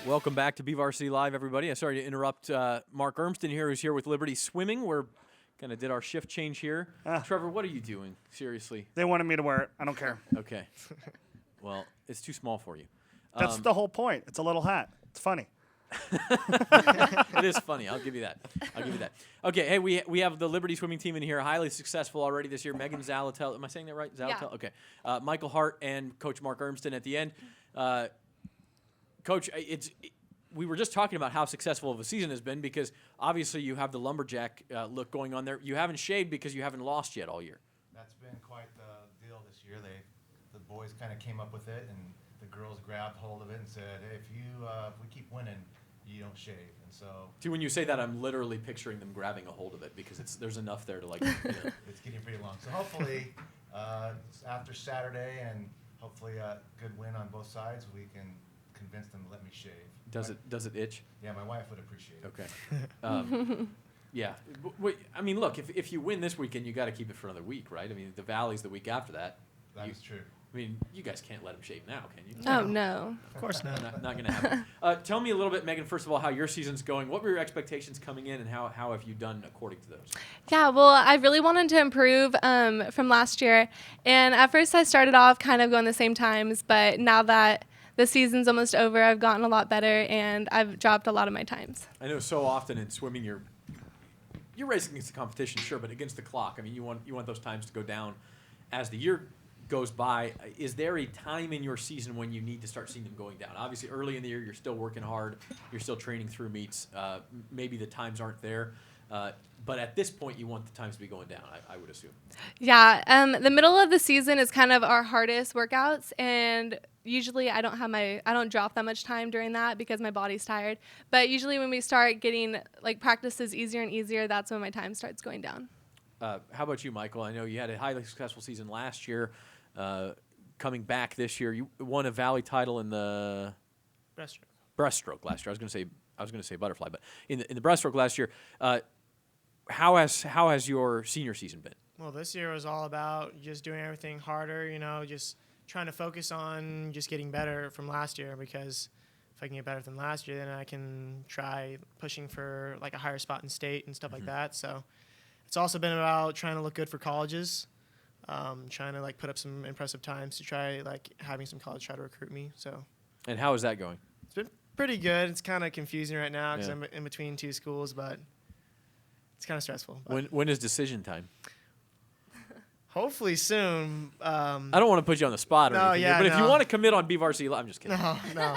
Welcome back to BVarsity Live, everybody. I'm sorry to interrupt Mark Urmston here, who's here with Liberty Swimming. We're kind of did our shift change here. Trevor, what are you doing? Seriously. They wanted me to wear it. I don't care. Okay. Well, it's too small for you. That's the whole point. It's a little hat. It's funny. It is funny. I'll give you that. Okay, hey, we have the Liberty Swimming team in here, highly successful already this year. Megan Zaletel. Am I saying that right? Zaletel? Yeah. Okay. Michael Hart and Coach Mark Urmston at the end. Coach, we were just talking about how successful of a season has been because obviously you have the lumberjack look going on there. You haven't shaved because you haven't lost yet all year. That's been quite the deal this year. The boys kind of came up with it, and the girls grabbed hold of it and said, "Hey, if we keep winning, you don't shave." And so, See, when you say that, I'm literally picturing them grabbing a hold of it because there's enough there to like. it's getting pretty long. So hopefully, after Saturday and hopefully a good win on both sides, we can convince them to let me shave. Does it itch? Yeah, my wife would appreciate it. Okay. Yeah. I mean, look, if you win this weekend, you got to keep it for another week, right? I mean, the Valley's the week after that. That is true. I mean, you guys can't let him shave now, can you? Oh, no. Of course not. Not going to happen. Tell me a little bit, Megan, first of all, how your season's going. What were your expectations coming in, and how have you done according to those? Yeah, well, I really wanted to improve from last year. And at first I started off kind of going the same times, but now that the season's almost over, I've gotten a lot better, and I've dropped a lot of my times. I know so often in swimming you're racing against the competition, sure, but against the clock. I mean, you want those times to go down as the year goes by. Is there a time in your season when you need to start seeing them going down? Obviously, early in the year, you're still working hard. You're still training through meets. Maybe the times aren't there. But at this point, you want the times to be going down, I would assume. Yeah, the middle of the season is kind of our hardest workouts, and usually I don't drop that much time during that because my body's tired. But usually when we start getting like practices easier and easier, that's when my time starts going down. How about you, Michael? I know you had a highly successful season last year. Coming back this year, you won a Valley title in the breaststroke last year. I was going to say butterfly, but in the breaststroke last year. How has your senior season been? Well, this year was all about just doing everything harder, just trying to focus on just getting better from last year, because if I can get better than last year, then I can try pushing for like a higher spot in state and stuff like that. So it's also been about trying to look good for colleges, trying to like put up some impressive times to try like having some college try to recruit me. So. And how is that going? It's been pretty good. It's kind of confusing right now because I'm in between two schools, but it's kind of stressful. When is decision time? Hopefully soon. I don't want to put you on the spot or anything, but if you want to commit on BVarsity, I'm just kidding. No.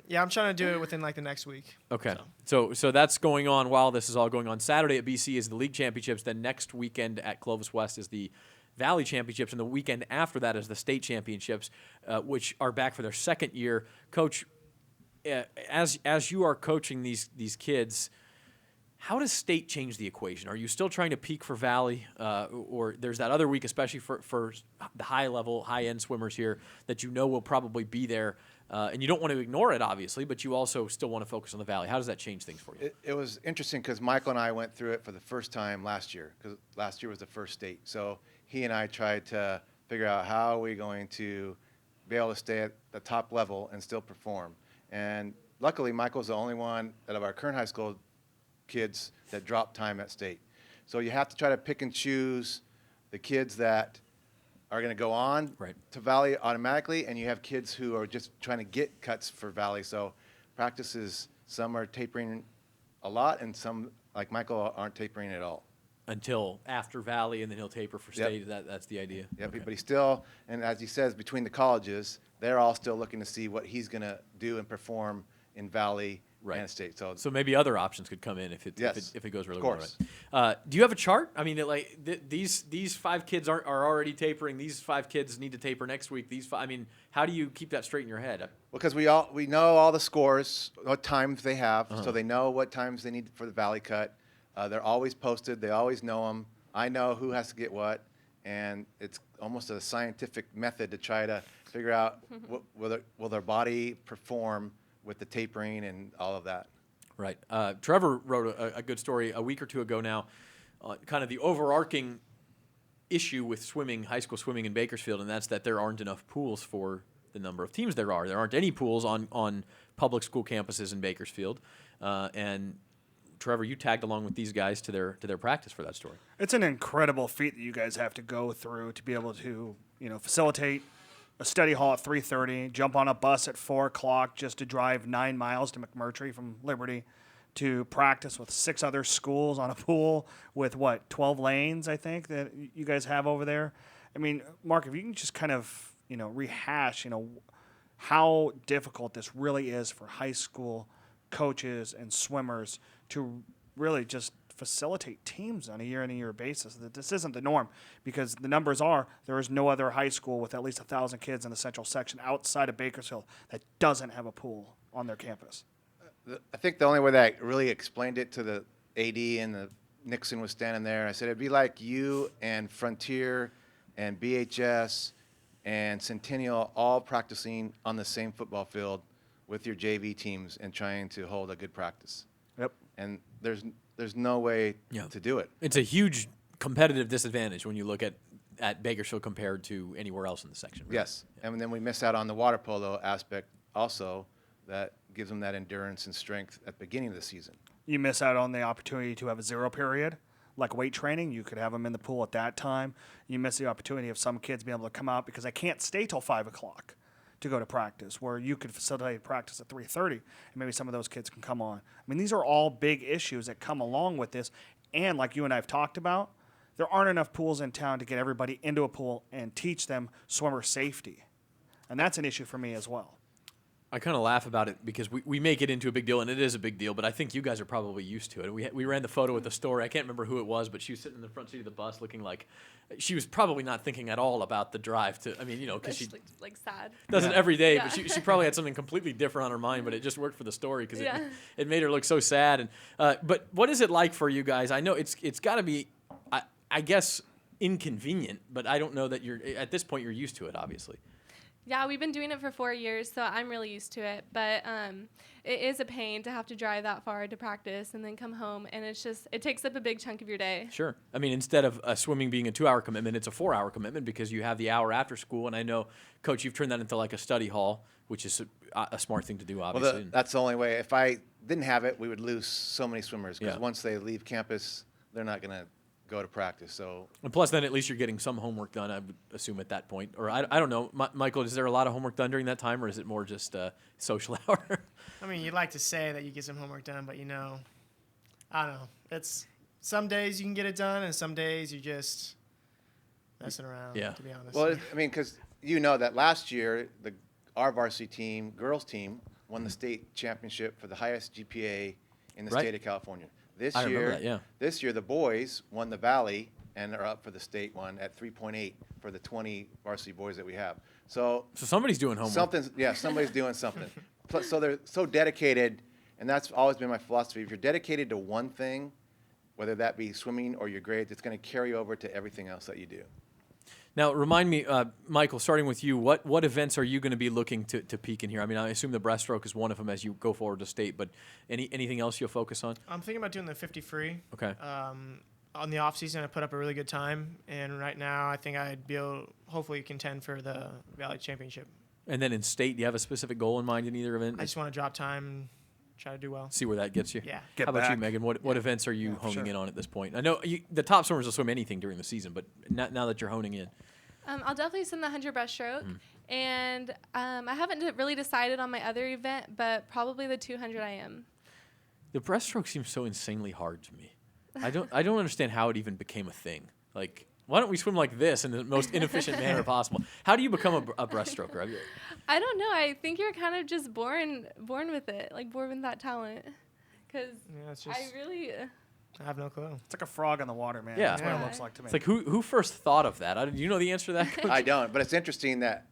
Yeah, I'm trying to do it within like the next week. Okay. So that's going on while this is all going on. Saturday at BC is the league championships. Then next weekend at Clovis West is the Valley championships, and the weekend after that is the state championships, which are back for their second year. Coach, as you are coaching these kids, how does state change the equation? Are you still trying to peak for Valley, or there's that other week, especially for the high-level, high-end swimmers here, that you know will probably be there, and you don't want to ignore it, obviously, but you also still want to focus on the Valley. How does that change things for you? It was interesting because Michael and I went through it for the first time last year, because last year was the first state. So he and I tried to figure out how are we going to be able to stay at the top level and still perform. And luckily, Michael's the only one out of our current high school kids that drop time at state. So you have to try to pick and choose the kids that are going to go on to Valley automatically, and you have kids who are just trying to get cuts for Valley. So practices, some are tapering a lot, and some, like Michael, aren't tapering at all. Until after Valley, and then he'll taper for state. That's the idea. Yep, okay. But he's still, and as he says, between the colleges, they're all still looking to see what he's going to do and perform in Valley and state. So maybe other options could come in if it goes really well. Right? Do you have a chart? I mean, these 5 kids are already tapering. These 5 kids need to taper next week. How do you keep that straight in your head? Well, because we know all the scores, what times they have, so they know what times they need for the Valley cut. They're always posted. They always know them. I know who has to get what, and it's almost a scientific method to try to figure out will their body perform with the tapering and all of that. Right. Trevor wrote a good story a week or two ago now, kind of the overarching issue with swimming, high school swimming in Bakersfield, and that's that there aren't enough pools for the number of teams there are. There aren't any pools on public school campuses in Bakersfield. And Trevor, you tagged along with these guys to their practice for that story. It's an incredible feat that you guys have to go through to be able to, facilitate a study hall at 3:30, jump on a bus at 4 o'clock just to drive 9 miles to McMurtry from Liberty, to practice with 6 other schools on a pool with 12 lanes, I think, that you guys have over there. I mean, Mark, if you can just kind of, rehash, how difficult this really is for high school coaches and swimmers to really just facilitate teams on a year-in-a-year basis. That this isn't the norm, because the numbers are there is no other high school with at least 1,000 kids in the central section outside of Bakersfield that doesn't have a pool on their campus. I think the only way that I really explained it to the AD and the Nixon was standing there, I said it'd be like you and Frontier and BHS and Centennial all practicing on the same football field with your JV teams and trying to hold a good practice. Yep. And there's no way to do it. It's a huge competitive disadvantage when you look at Bakersfield compared to anywhere else in the section. Right? Yes. And then we miss out on the water polo aspect also that gives them that endurance and strength at the beginning of the season. You miss out on the opportunity to have a 0 period, like weight training. You could have them in the pool at that time. You miss the opportunity of some kids being able to come out because they can't stay till 5 o'clock to go to practice, where you could facilitate practice at 3:30, and maybe some of those kids can come on. I mean, these are all big issues that come along with this. And like you and I have talked about, there aren't enough pools in town to get everybody into a pool and teach them swimmer safety. And that's an issue for me as well. I kind of laugh about it because we make it into a big deal, and it is a big deal, but I think you guys are probably used to it. We ran the photo with the story. I can't remember who it was, but she was sitting in the front seat of the bus looking like she was probably not thinking at all about the drive to, because she like sad. does it every day, Yeah. but she probably had something completely different on her mind, but it just worked for the story because it made her look so sad. And but what is it like for you guys? I know it's got to be, I guess, inconvenient, but I don't know that at this point you're used to it, obviously. Yeah, we've been doing it for 4 years, so I'm really used to it. But it is a pain to have to drive that far to practice and then come home, and it takes up a big chunk of your day. Sure. I mean, instead of swimming being a 2-hour commitment, it's a 4-hour commitment because you have the hour after school. And I know, Coach, you've turned that into like a study hall, which is a smart thing to do, obviously. Well, that's the only way. If I didn't have it, we would lose so many swimmers because Yeah. once they leave campus, they're not going to go to practice. So And plus, then at least you're getting some homework done, I would assume, at that point. Or I don't know. Michael, is there a lot of homework done during that time, or is it more just social hour? I mean, you'd like to say that you get some homework done, but I don't know. It's some days you can get it done, and some days you're just messing around. Yeah. To be honest. well, because that last year our varsity team, girls team, won the state championship for the highest GPA in the Right. state of California. This I remember year, that, yeah. This year the boys won the Valley and are up for the state one at 3.8 for the 20 varsity boys that we have. So somebody's doing homework. somebody's doing something. So they're so dedicated, and that's always been my philosophy. If you're dedicated to one thing, whether that be swimming or your grades, it's going to carry over to everything else that you do. Now, remind me, Michael, starting with you, what events are you going to be looking to peak in here? I mean, I assume the breaststroke is one of them as you go forward to state, but anything else you'll focus on? I'm thinking about doing the 50 free. Okay. On the off season, I put up a really good time, and right now I think I'd be able, hopefully, contend for the Valley Championship. And then in state, do you have a specific goal in mind in either event? I just want to drop time and try to do well. See where that gets you. Yeah. Get How about you, back. Megan? What events are you Yeah, honing sure. in on at this point? I know the top swimmers will swim anything during the season, but now that you're honing in. I'll definitely swim the 100 breaststroke, and I haven't really decided on my other event, but probably the 200 I am. The breaststroke seems so insanely hard to me. I don't understand how it even became a thing. Like, why don't we swim like this in the most inefficient manner possible? How do you become a breaststroker? I don't know. I think you're kind of just born with it, like born with that talent. Because Yeah, it's just, I really, I have no clue. It's like a frog in the water, man. Yeah. That's what Yeah. it looks like to me. It's like who first thought of that? Do you know the answer to that, Coach? I don't, but it's interesting that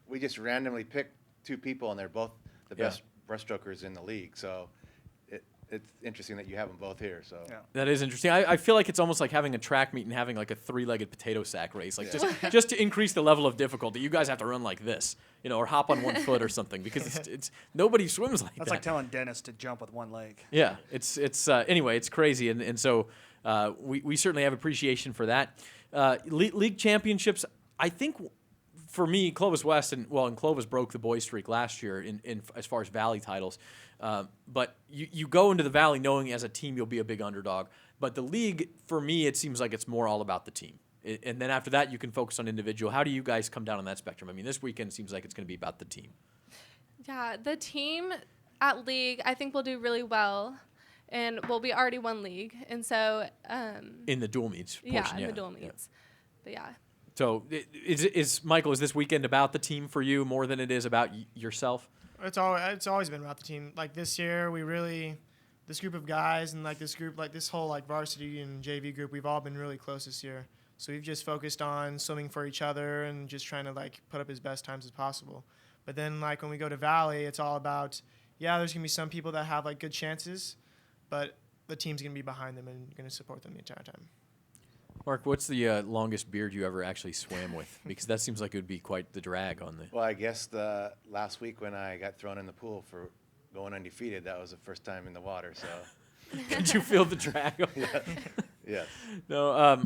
we just randomly picked 2 people, and they're both the Yeah. best breaststrokers in the league. So it's interesting that you have them both here. So Yeah. That is interesting. I feel like it's almost like having a track meet and having like a 3-legged potato sack race. Like just to increase the level of difficulty, you guys have to run like this, or hop on one foot or something because it's nobody swims like That's that. like telling Dennis to jump with one leg. Yeah, it's anyway, it's crazy, and so we certainly have appreciation for that. League championships, I think for me, Clovis West and Clovis broke the boys streak last year in as far as Valley titles. But you go into the Valley knowing as a team you'll be a big underdog. But the league, for me, it seems like it's more all about the team. And then after that, you can focus on individual. How do you guys come down on that spectrum? I mean, this weekend seems like it's going to be about the team. Yeah, the team at league, I think will do really well. And we already won league. And so In the dual meets portion, in the dual meets. But yeah. So is Michael, is this weekend about the team for you more than it is about yourself? It's always been about the team. Like this year, this group of guys and like this whole like varsity and JV group, we've all been really close this year. So we've just focused on swimming for each other and just trying to like put up as best times as possible. But then like when we go to Valley, it's all about, there's gonna be some people that have like good chances, but the team's gonna be behind them and gonna support them the entire time. Mark, what's the longest beard you ever actually swam with? Because that seems like it would be quite the drag on the. Well, I guess the last week when I got thrown in the pool for going undefeated, that was the first time in the water. So. Did you feel the drag? Yes. No.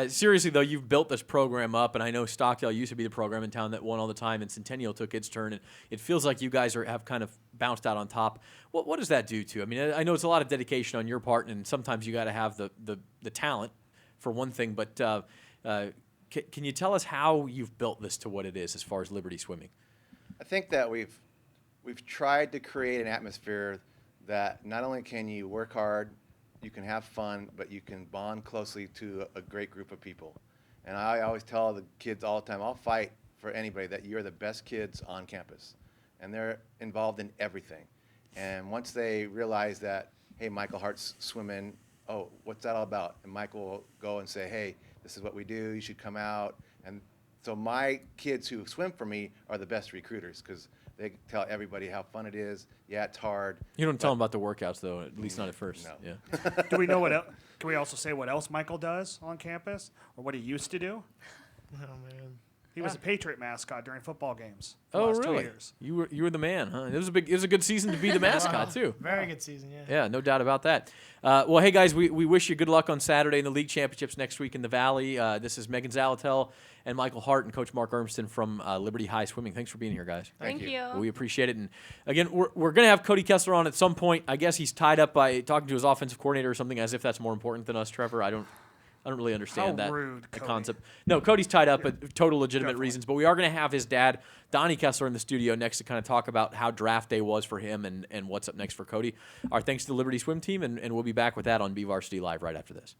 Seriously though, you've built this program up, and I know Stockdale used to be the program in town that won all the time, and Centennial took its turn, and it feels like you guys have kind of bounced out on top. What does that do to you? I mean, I know it's a lot of dedication on your part, and sometimes you got to have the talent for one thing, but can you tell us how you've built this to what it is as far as Liberty Swimming? I think that we've tried to create an atmosphere that not only can you work hard, you can have fun, but you can bond closely to a great group of people. And I always tell the kids all the time, I'll fight for anybody that you're the best kids on campus. And they're involved in everything. And once they realize that, hey, Michael Hart's swimming, oh, what's that all about? And Michael will go and say, hey, this is what we do, you should come out. And so my kids who swim for me are the best recruiters because they tell everybody how fun it is. Yeah, it's hard. You don't tell them about the workouts, though, at least not at first. No. Yeah. Do we know what else? Can we also say what else Michael does on campus or what he used to do? Oh man. He was a Patriot mascot during football games. Oh, last 2 really? years. You were the man, huh? It was a good season to be the mascot too. Very good season, yeah. Yeah, no doubt about that. Well, hey guys, we wish you good luck on Saturday in the league championships next week in the Valley. This is Megan ZALETEL and Michael Hart and Coach Mark URMSTON from Liberty High Swimming. Thanks for being here, guys. Thank you. Well, we appreciate it. And again, we're going to have Cody Kessler on at some point. I guess he's tied up by talking to his offensive coordinator or something, as if that's more important than us, Trevor. I don't really understand How that rude, the Cody. concept. No, Cody's tied up at total legitimate Definitely. reasons, but we are going to have his dad, Donnie Kessler, in the studio next to kind of talk about how draft day was for him and what's up next for Cody. Our thanks to the Liberty Swim Team, and we'll be back with that on BVarsity Live right after this.